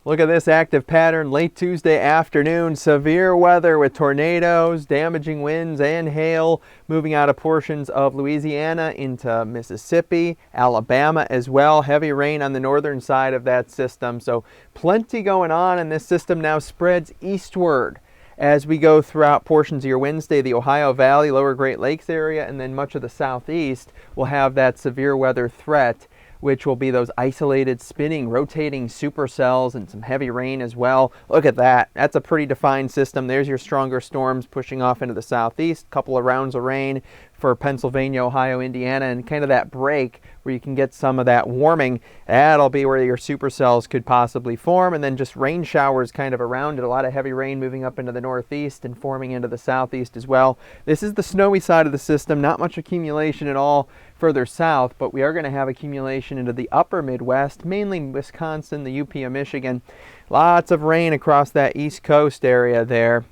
Look at this active pattern late Tuesday afternoon. Severe weather with tornadoes, damaging winds, and hail moving out of portions of Louisiana into Mississippi, Alabama as well. Heavy rain on the northern side of that system. So plenty going on, and this system now spreads eastward as we go throughout portions of your Wednesday. The Ohio Valley, lower Great Lakes area, and then much of the southeast will have that severe weather threat, which will be those isolated spinning, rotating supercells and some heavy rain as well. Look at that. That's a pretty defined system. There's your stronger storms pushing off into the southeast. Couple of rounds of rain for Pennsylvania, Ohio, Indiana, and kind of that break where you can get some of that warming. That'll be where your supercells could possibly form, and then just rain showers kind of around it. A lot of heavy rain moving up into the northeast and forming into the southeast as well. This is the snowy side of the system. Not much accumulation at all further south, but we are going to have accumulation into the upper Midwest, mainly Wisconsin, the UP of Michigan. Lots of rain across that east coast area there.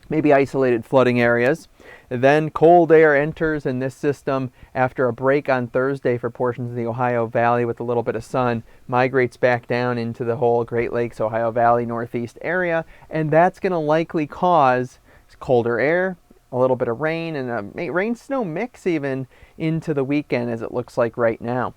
Maybe isolated flooding areas. Then cold air enters in this system after a break on Thursday for portions of the Ohio Valley with a little bit of sun, migrates back down into the whole Great Lakes, Ohio Valley, northeast area, and that's going to likely cause colder air, a little bit of rain, and a rain-snow mix even into the weekend as it looks like right now.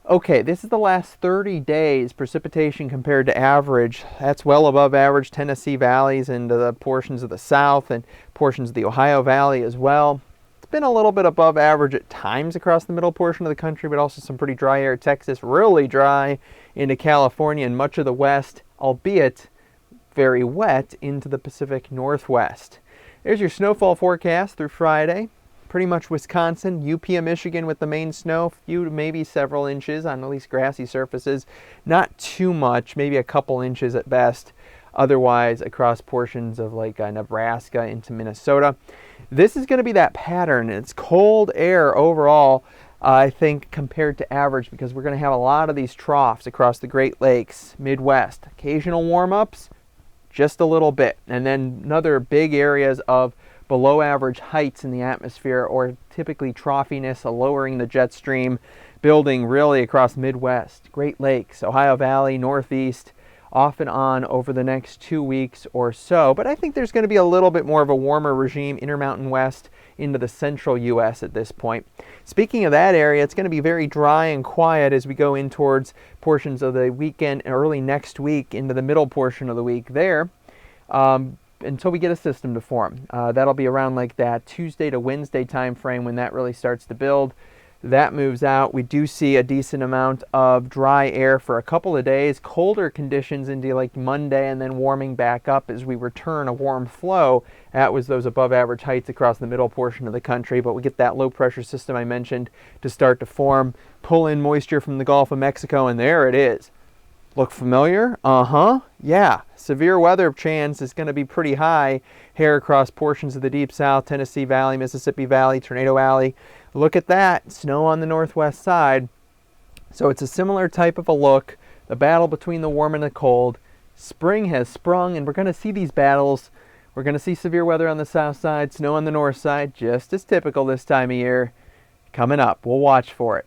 Okay, this is the last 30 days precipitation compared to average. That's well above average. Tennessee valleys into the portions of the south and portions of the Ohio Valley as well. It's been a little bit above average at times across the middle portion of the country, but also some pretty dry air. Texas really dry into California and much of the west, albeit very wet into the Pacific Northwest. There's your snowfall forecast through Friday. Pretty much Wisconsin, UP of Michigan with the main snow, few to maybe several inches on at least grassy surfaces. Not too much, maybe a couple inches at best. Otherwise, across portions of like Nebraska into Minnesota. This is going to be that pattern. It's cold air overall, I think, compared to average, because we're going to have a lot of these troughs across the Great Lakes, Midwest. Occasional warm-ups, just a little bit. And then another big areas of below average heights in the atmosphere, or typically troughiness, lowering the jet stream, building really across Midwest, Great Lakes, Ohio Valley, Northeast, off and on over the next 2 weeks or so. But I think there's going to be a little bit more of a warmer regime Intermountain West into the central U.S. at this point. Speaking of that area, it's going to be very dry and quiet as we go in towards portions of the weekend and early next week into the middle portion of the week there. Until we get a system to form. That'll be around like that Tuesday to Wednesday time frame when that really starts to build. That moves out. We do see a decent amount of dry air for a couple of days, colder conditions into like Monday, and then warming back up as we return a warm flow. That was those above average heights across the middle portion of the country, but we get that low pressure system I mentioned to start to form, pull in moisture from the Gulf of Mexico, and there it is. Look familiar? Yeah. Severe weather chance is going to be pretty high here across portions of the Deep South, Tennessee Valley, Mississippi Valley, Tornado Alley. Look at that. Snow on the northwest side. So it's a similar type of a look. The battle between the warm and the cold. Spring has sprung, and we're going to see these battles. We're going to see severe weather on the south side, snow on the north side, just as typical this time of year. Coming up. We'll watch for it.